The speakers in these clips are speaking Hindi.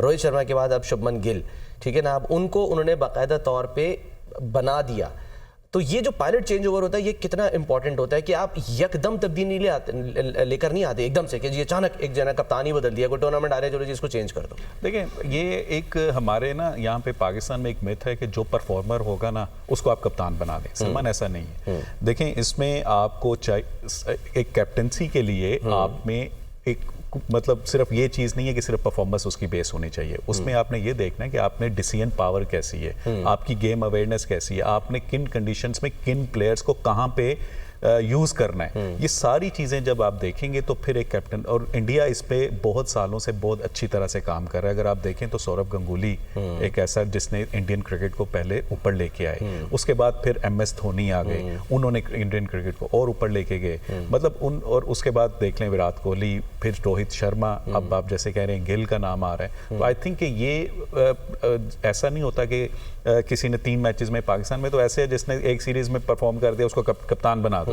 रोहित शर्मा के बाद अब शुभमन गिल, ठीक है ना, अब उनको उन्होंने बाकायदा तौर पे बना दिया। तो ये जो पायलट चेंज ओवर होता है ये कितना इंपॉर्टेंट होता है कि आप यकदम तब्दीली लेकर नहीं आते एकदम से कि जी अचानक एक जना कप्तान ही बदल दिया, कोई टूर्नामेंट आ रहा है चलो जी इसको चेंज कर दो। देखिए ये एक हमारे ना यहाँ पे पाकिस्तान में एक मिथ है कि जो परफॉर्मर होगा ना उसको आप कप्तान बना दें। सलमान ऐसा नहीं है। देखें इसमें आपको एक कैप्टनसी के लिए आप में एक मतलब सिर्फ ये चीज़ नहीं है कि सिर्फ परफॉर्मेंस उसकी बेस होनी चाहिए, उसमें आपने ये देखना है कि आपने डिसीजन पावर कैसी है, आपकी गेम अवेयरनेस कैसी है, आपने किन कंडीशंस में किन प्लेयर्स को कहाँ पे यूज़ करना है। ये सारी चीज़ें जब आप देखेंगे तो फिर एक कैप्टन, और इंडिया इस पे बहुत सालों से बहुत अच्छी तरह से काम कर रहा है। अगर आप देखें तो सौरभ गंगुली एक ऐसा जिसने इंडियन क्रिकेट को पहले ऊपर लेके आए, उसके बाद फिर MS धोनी आ गए, उन्होंने इंडियन क्रिकेट को और ऊपर लेके गए, मतलब और उसके बाद देख लें विराट कोहली, फिर रोहित शर्मा, अब आप जैसे कह रहे हैं गिल का नाम आ रहा है। तो आई थिंक कि ये ऐसा नहीं होता कि किसी ने 3 मैचेस में, पाकिस्तान में तो ऐसे है जिसने एक सीरीज में परफॉर्म कर दिया उसको कप्तान बना दो,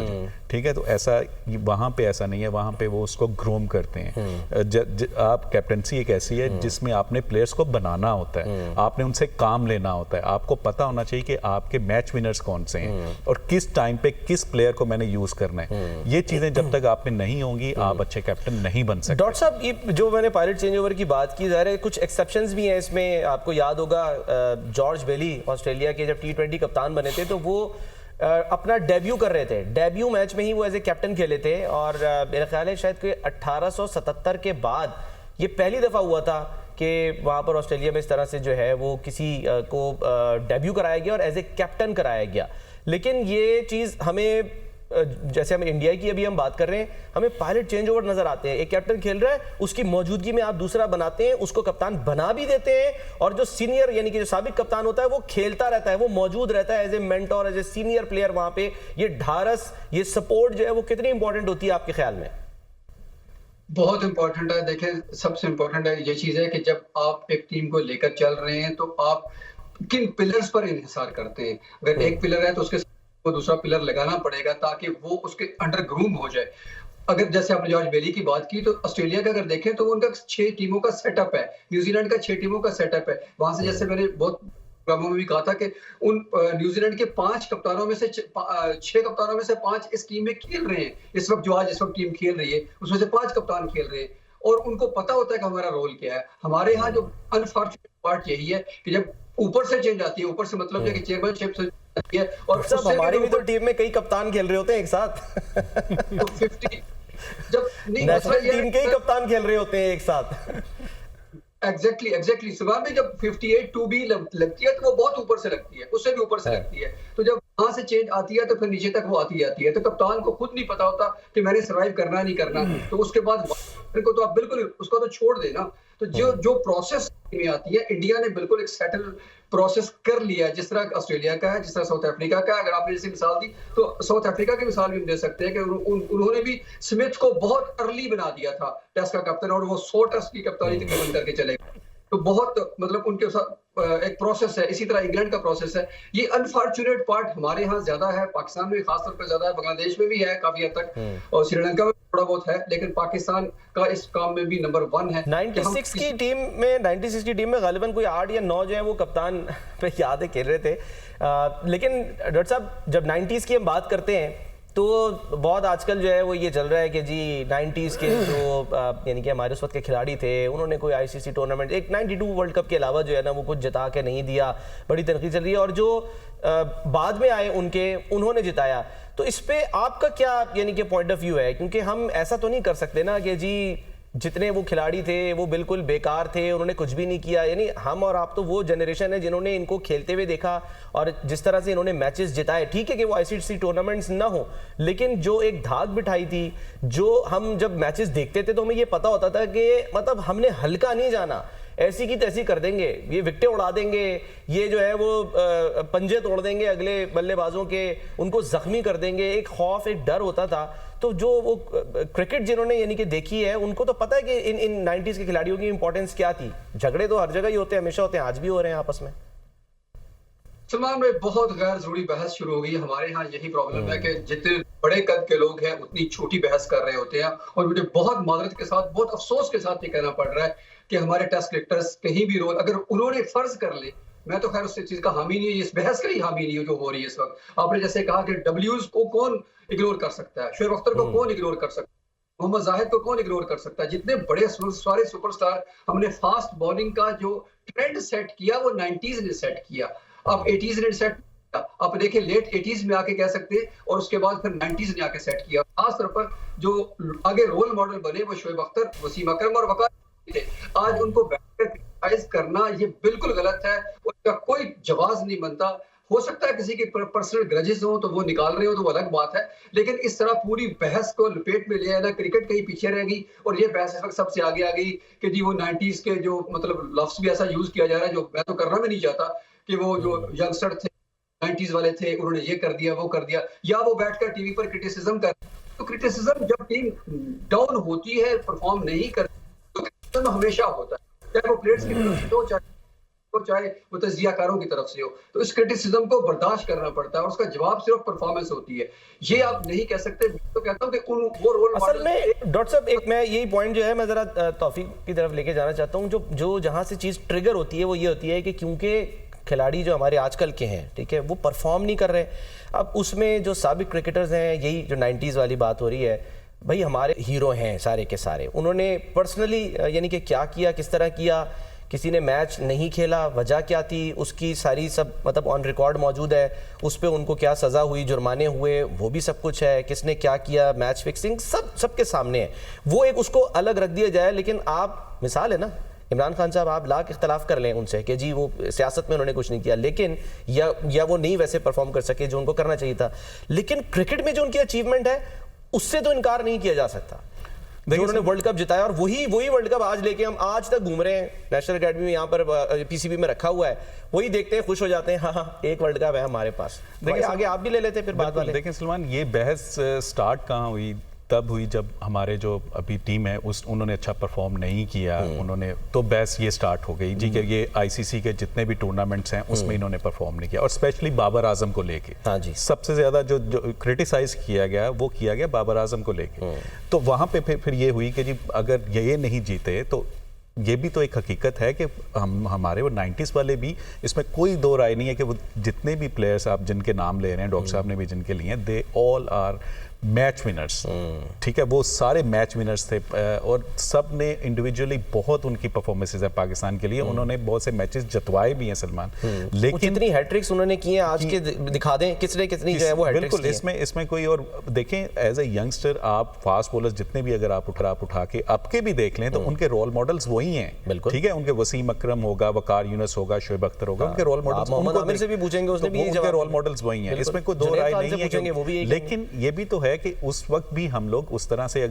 ठीक है, तो ऐसा वहाँ पे ऐसा नहीं है, वहाँ पे वो उसको ग्रूम करते हैं। आप कैप्टनसी एक ऐसी है जिसमें आपने प्लेयर्स को बनाना होता है, आपने उनसे काम लेना होता है, आपको पता होना चाहिए कि आपके मैच विनर्स कौन से हैं और किस टाइम पे किस प्लेयर को मैंने यूज करना है। ये चीजें जब तक आप में नहीं होंगी आप अच्छे कैप्टन नहीं बन सकते। डॉक्टर साहब ये जो मैंने पायलट चेंज ओवर की बात की, ज़ाहिर है कुछ एक्सेप्शंस भी हैं इसमें। आपको याद होगा जॉर्ज बेली ऑस्ट्रेलिया के जब T20 कप्तान बने थे तो वो अपना डेब्यू कर रहे थे, डेब्यू मैच में ही वो एज ए कैप्टन खेले थे, और मेरा ख्याल है शायद कि 1877 के बाद ये पहली दफ़ा हुआ था कि वहाँ पर ऑस्ट्रेलिया में इस तरह से जो है वो किसी को डेब्यू कराया गया और एज ए कैप्टन कराया गया। लेकिन ये चीज़ हमें, जैसे हम इंडिया की अभी हम बात कर रहे हैं, हमें पायलट चेंज ओवर नजर आते हैं। एक कैप्टन खेल रहा है, उसकी मौजूदगी में आप दूसरा बनाते हैं, उसको कप्तान बना भी देते हैं, और जो सीनियर यानी कि जो साबिक कप्तान होता है वो खेलता रहता है, वो मौजूद रहता है as a mentor, as a senior player वहां पे। ये ढारस, ये सपोर्ट जो है वो कितनी इंपॉर्टेंट होती है आपके ख्याल में? बहुत इंपॉर्टेंट है। देखें सबसे इंपॉर्टेंट है ये चीज है कि जब आप एक टीम को लेकर चल रहे हैं तो आप किन पिलर्स पर इंहिसार करते हैं। अगर एक पिलर है तो उसके वो दूसरा पिलर लगाना पड़ेगा ताकि वो उसके अंडर ग्रूम हो जाए। अगर जैसे आपने जॉर्ज बेली की बात की तो ऑस्ट्रेलिया का अगर देखें तो उनका 6 टीमों का सेटअप है, न्यूजीलैंड का 6 टीमों का सेटअप है। वहां से जैसे मैंने बहुत प्रोग्रामों में भी कहा था कि उन न्यूजीलैंड के 5 कप्तानों में से 6 कप्तानों में से 5 इस टीम में खेल रहे हैं। इस वक्त टीम खेल रही है उसमें से 5 कप्तान खेल रहे हैं और उनको पता होता है कि हमारा रोल क्या है। हमारे यहाँ जो अनफॉर्चुनेट पार्ट यही है कि जब ऊपर से चेंज आती है, ऊपर से मतलब है कि चेयरमैनशिप से आती है, और सब हमारी भी तो टीम में कई कप्तान खेल रहे होते हैं एक साथ। तो 50 जब नहीं नेशनल टीम के ही कप्तान खेल रहे होते हैं एक साथ। एग्जैक्टली सुबह में जब 58-2 भी लगती है तो वो बहुत ऊपर से लगती है, उससे भी ऊपर से लगती है। तो जब वहां से चेंज आती है तो फिर नीचे तक वो आती जाती है। तो कप्तान को खुद नहीं पता होता कि मैंने सर्वाइव करना नहीं करना, तो उसके बाद को तो आप बिल्कुल उसको तो छोड़ देना। तो जो प्रोसेस में आती है, इंडिया ने बिल्कुल एक सेटल प्रोसेस कर लिया है, जिस तरह ऑस्ट्रेलिया का है, जिस तरह साउथ अफ्रीका का है। अगर आपने जैसे मिसाल दी तो साउथ अफ्रीका की मिसाल भी हम दे सकते हैं कि उन्होंने भी स्मिथ को बहुत अर्ली बना दिया था टेस्ट का कप्तान, और वो 100 टेस्ट की कप्तानी तकरीबन करके चले गए। तो बहुत मतलब उनके साथ एक प्रोसेस है। इसी तरह इंग्लैंड का प्रोसेस है। ये अनफॉर्चुनेट पार्ट हमारे यहाँ ज्यादा है, पाकिस्तान में खासतौर पर ज्यादा है, बांग्लादेश में भी है काफी हद तक, और श्रीलंका में थोड़ा बहुत है, लेकिन पाकिस्तान का इस काम में भी नंबर 1 है। 96 की टीम में गालिबन कोई 8 या 9 जो है वो कप्तान पे याद है खेल रहे थे। लेकिन डॉक्टर साहब जब 90s की हम बात करते हैं तो बहुत आजकल जो है वो ये चल रहा है कि जी 90s के जो यानी कि हमारे उस वक्त के खिलाड़ी थे उन्होंने कोई ICC टूर्नामेंट, एक 92 वर्ल्ड कप के अलावा जो है ना वो कुछ जिता के नहीं दिया, बड़ी तनकीद चल रही है, और जो बाद में आए उन्होंने जिताया। तो इस पे आपका क्या यानी कि पॉइंट ऑफ व्यू है? क्योंकि हम ऐसा तो नहीं कर सकते ना कि जी जितने वो खिलाड़ी थे वो बिल्कुल बेकार थे, उन्होंने कुछ भी नहीं किया। यानी हम और आप तो वो जनरेशन है जिन्होंने इनको खेलते हुए देखा और जिस तरह से इन्होंने मैचेस जिताए। ठीक है कि वो ICC टूर्नामेंट्स ना हो, लेकिन जो एक धाक बिठाई थी, जो हम जब मैचेस देखते थे तो हमें ये पता होता था कि मतलब हमने हल्का नहीं जाना, ऐसी की तैसी कर देंगे, ये विकेटें उड़ा देंगे, ये जो है वो पंजे तोड़ देंगे अगले बल्लेबाजों के, उनको जख्मी कर देंगे। एक खौफ, एक डर होता था। तो जो वो क्रिकेट जिन्होंने यानी कि देखी है उनको तो पता है कि इन 90s के खिलाड़ियों की इंपॉर्टेंस क्या थी। झगड़े तो हर जगह ही होते हैं, हमेशा होते हैं, आज भी हो रहे हैं आपस में। सलमान में बहुत गैर जरूरी बहस शुरू हो गई। हमारे यहाँ यही प्रॉब्लम है कि जितने बड़े कद के लोग हैं उतनी छोटी बहस कर रहे होते हैं, और मुझे बहुत मादरत के साथ, बहुत अफसोस के साथ ये कहना पड़ रहा है कि हमारे टेस्ट क्रिकेटर्स कहीं भी रोल अगर उन्होंने फर्ज कर ले, मैं तो खैर उस चीज का हामी नहीं है, इस बहस का ही हामी नहीं है जो हो रही है इस वक्त। आपने जैसे कहा कि डब्ल्यूज को कौन इग्नोर कर सकता है, शोएब अख्तर को कौन इग्नोर कर सकता है, मोहम्मद जाहिद को कौन इग्नोर कर सकता है। जितने बड़े सारे सुपरस्टार हमने फास्ट बॉलिंग का जो ट्रेंड सेट किया वो 90s ने सेट किया, अब 80s ने सेट किया, आप देखिए लेट 80s में आके कह सकते हैं, और उसके बाद फिर 90s ने आके सेट किया। खासतौर पर जो आगे रोल मॉडल बने वो शोएब अख्तर, वसीम अकरम और वकार थे। आज उनको बैठकर क्रिटिसाइज करना ये बिल्कुल गलत है, उसका कोई जवाब नहीं बनता। हो सकता है किसी के पर्सनल ग्रजेस हो तो वो निकाल रहे हो तो वो अलग बात है, लेकिन इस तरह पूरी बहस को लपेट में ले आना, क्रिकेट कहीं पीछे रहेगी और ये बहस इस वक्त सबसे आगे आ गई कि जी वो 90s के जो मतलब लफ्ज भी ऐसा यूज किया जा रहा है जो मैं तो करना भी नहीं चाहता, कि वो जो यंगस्टर थे 90s वाले थे उन्होंने ये कर दिया वो कर दिया, या वो बैठकर टीवी पर क्रिटिसिज्म कर। तो क्रिटिसिज्म जब टीम डाउन होती है, परफॉर्म नहीं करती, तो क्रिटिसिज्म हमेशा होता है, चाहे वो प्लेयर्स की तरफ से हो चाहे वो तजियाकारों की तरफ से हो। तो इस क्रिटिसिज्म को बर्दाश्त करना पड़ता है और उसका जवाब सिर्फ परफॉर्मेंस होती है। ये आप नहीं कह सकते। तो कहता हूं कि वो रोल असल में डॉक्टर साहब एक मैं यही पॉइंट जो है मैं जरा तौफीक की तरफ लेके जाना चाहता हूं। जो जहां से चीज ट्रिगर होती है वो ये होती है कि क्योंकि खिलाड़ी जो हमारे आजकल के हैं, ठीक है, वो परफॉर्म नहीं कर रहे। अब उसमें जो साबिक क्रिकेटर्स हैं, यही जो 90s वाली बात हो रही है, भाई हमारे हीरो हैं सारे के सारे, उन्होंने पर्सनली यानी कि क्या किया, किस तरह किया, किसी ने मैच नहीं खेला, वजह क्या थी, उसकी सारी सब मतलब ऑन रिकॉर्ड मौजूद है, उस पर उनको क्या सज़ा हुई, जुर्माने हुए, वो भी सब कुछ है, किसने क्या किया, मैच फिक्सिंग सब सबके सामने है। वो एक उसको अलग रख दिया जाए। लेकिन आप मिसाल है ना, इमरान खान साहब आप लाख इख्तलाफ कर लें उनसे कि जी वो सियासत में उन्होंने कुछ नहीं किया, लेकिन या वो नहीं वैसे परफॉर्म कर सके जो उनको करना चाहिए था, लेकिन क्रिकेट में जो उनकी अचीवमेंट है उससे तो इनकार नहीं किया जा सकता। जो उन्होंने वर्ल्ड कप जिताया और वही वर्ल्ड कप आज लेके हम आज तक घूम रहे हैं, नेशनल अकेडमी में यहाँ पर पीसीबी में रखा हुआ है, वही देखते हैं, खुश हो जाते हैं, हाँ एक वर्ल्ड कप है हमारे पास। देखिए आगे आप भी ले लेते फिर बात वाले। देखिए सलमान, ये बहस स्टार्ट कहाँ हुई, तब हुई जब हमारे जो अभी टीम है उन्होंने अच्छा परफॉर्म नहीं किया, उन्होंने तो बहस ये स्टार्ट हो गई जी कि ये आईसीसी के जितने भी टूर्नामेंट्स हैं उसमें इन्होंने परफॉर्म नहीं किया, और स्पेशली बाबर आजम को लेके। हाँ जी, सबसे ज्यादा जो क्रिटिसाइज किया गया वो किया गया बाबर आजम को लेके। तो वहां पे फिर ये हुई कि जी अगर ये नहीं जीते तो ये भी तो एक हकीकत है कि हमारे वो 90s वाले भी, इसमें कोई दो राय नहीं है कि वो जितने भी प्लेयर्स आप जिनके नाम ले रहे हैं, डॉक्टर साहब ने भी जिनके लिए, they all are match winners. ठीक है, वो सारे मैच विनर्स थे और सब ने इंडिविजुअली बहुत उनकी परफॉर्मेंसेज है पाकिस्तान के लिए, उन्होंने बहुत से मैचेस जितवाए भी हैं सलमान। लेकिन कितनी हैट्रिक्स उन्होंने की हैं आज के दिखा दें, किसने कितनी जो है वो हैट्रिक्स। बिल्कुल, इसमें कोई और देखें, एज ए यंगस्टर आप फास्ट बॉलर्स जितने भी अगर आप उठा के आपके भी देख लें तो उनके रोल मॉडल्स वही हैं। ठीक है, उनके वसीम अकरम होगा, वकार यूनुस होगा, शोएब अख्तर होगा, उनके रोल मॉडल्स, मोहम्मद आमिर से भी पूछेंगे, उसने भी उनके रोल मॉडल्स वही हैं, इसमें कोई दो राय नहीं है। लेकिन ये भी तो है कि उस वक्त भी हम लोग उस तरह से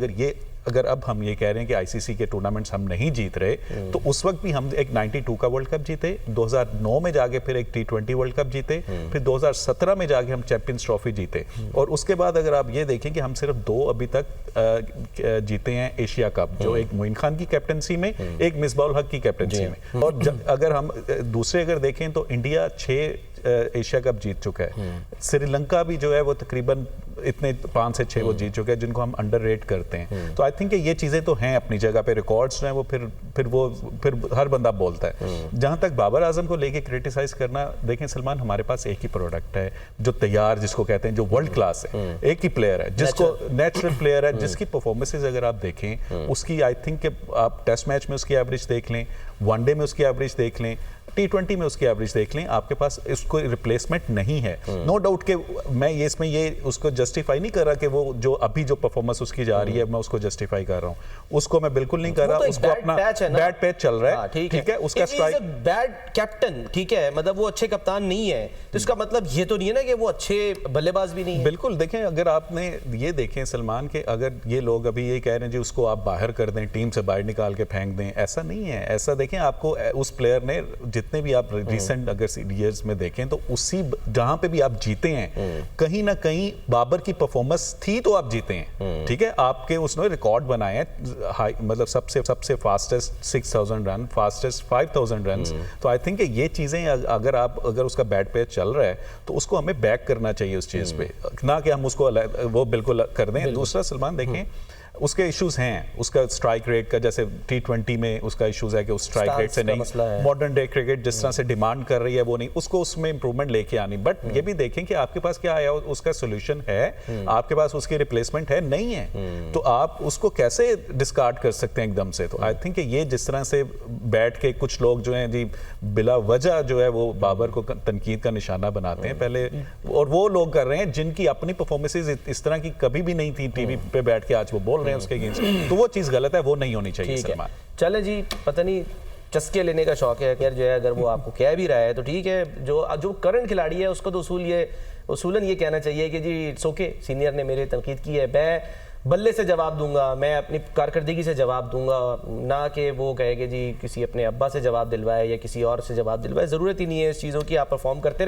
अगर अब हम ये कह रहे हैं कि आईसीसी के टूर्नामेंट्स हम नहीं जीत रहे, तो उस वक्त भी हम एक 92 का वर्ल्ड कप जीते, 2009 में जाके फिर एक T20 वर्ल्ड कप जीते, फिर 2017 में जाके हम चैंपियंस ट्रॉफी जीते, और उसके बाद अगर आप ये देखें कि हम सिर्फ 2 अभी तक जीते हैं एशिया कप, जो एक मोइन खान की कैप्टनसी में, एक मिसबाउल हक की कैप्टनसी में। और अगर हम दूसरे अगर देखें तो इंडिया 6 एशिया कप जीत चुका है, श्रीलंका भी जो है वो तकरीबन इतने 5 से 6 वो जीत चुके हैं, जिनको हम अंडररेट करते हैं। तो आई थिंक ये चीजें तो हैं अपनी जगह पे, रिकॉर्ड्स हैं वो, फिर हर बंदा बोलता है। जहां तक बाबर आजम को लेके क्रिटिसाइज करना, देखें सलमान, हमारे पास एक ही प्रोडक्ट है जो तैयार, जिसको कहते हैं, जो वर्ल्ड क्लास है, एक ही प्लेयर है जिसको नेचुरल प्लेयर है, जिसकी परफॉर्मेंसेज अगर आप देखें उसकी, आई थिंक आप टेस्ट मैच में उसकी एवरेज देख लें, वनडे में उसकी एवरेज देख लें, T20 में उसकी एवरेज देख लें, आपके पास इसको रिप्लेसमेंट नहीं है। नो डाउट के मैं इसमें उसको जस्टिफाई नहीं कर रहा कि वो जो अभी जो परफॉर्मेंस उसकी जा रही है मैं उसको जस्टिफाई कर रहा हूँ, उसको मैं बिल्कुल नहीं कर रहा। उसको अपना बैड पैच चल रहा है, ठीक है, उसका स्ट्राइक, बैड कैप्टन, ठीक है, मतलब वो अच्छे कप्तान नहीं है, तो इसका मतलब ये तो नहीं है ना कि वो अच्छे बल्लेबाज भी नहीं है। बिल्कुल, देखें, अगर आपने ये देखें सलमान के, अगर ये लोग अभी ये कह रहे हैं जी उसको आप बाहर कर दें, टीम से बाहर निकाल के फेंक दें, ऐसा नहीं है। ऐसा देखें, आपको उस प्लेयर ने जितने भी आप रिसेंट अगर सीरीज में देखें तो उसी जहां पे भी आप जीते हैं, कहीं ना कहीं बाबर की परफॉर्मेंस थी तो आप जीते हैं। ठीक है, आपके उसने रिकॉर्ड बनाए हैं, मतलब सबसे फास्टेस्ट 6000 रन, फास्टेस्ट 5000 रन। तो आई थिंक ये चीजें अगर उसका बैट पे चल रहा है तो उसको हमें बैक करना चाहिए उस चीज पे, ना कि हम उसको वो बिल्कुल कर दें। दूसरा सलमान देखें, उसके इश्यूज हैं, उसका स्ट्राइक रेट का, जैसे T20 में उसका इश्यूज है कि उस स्ट्राइक रेट से का मसला है। नहीं, मॉडर्न डे क्रिकेट जिस तरह से डिमांड कर रही है वो नहीं, उसको उसमें इंप्रूवमेंट लेके आनी। बट ये भी देखें कि आपके पास क्या आया, उसका सोल्यूशन है, आपके पास उसकी रिप्लेसमेंट है नहीं है, तो आप उसको कैसे डिस्कार्ड कर सकते हैं एकदम से। तो आई थिंक ये जिस तरह से बैठ के कुछ लोग जो हैं जी बिला वजह जो है वो बाबर को तनकीद का निशाना बनाते हैं पहले, और वो लोग कर रहे हैं जिनकी अपनी परफॉर्मेंसेज इस तरह की कभी भी नहीं थी टीवी पे बैठ के, आज वो बोल रहे हैं उसके अगेंस्ट, तो वो चीज़ गलत है, वो नहीं होनी चाहिए। ठीक है, सलमान चले जी, पता नहीं चस्के लेने का शौक है, खैर जो है अगर वो आपको कह भी रहा है तो ठीक है। जो करंट खिलाड़ी है उसको तो उसूलन ये कहना चाहिए कि जी इट्स ओके, सीनियर ने मेरे तनकीद की है, मैं बल्ले से जवाब दूंगा, मैं अपनी कारकर्दगी से जवाब दूंगा, ना कि वो कहे कि जी किसी अपने अब्बा से जवाब दिलवाए या किसी और से जवाब दिलवाए। ज़रूरत ही नहीं है इस चीज़ों की, आप परफॉर्म करते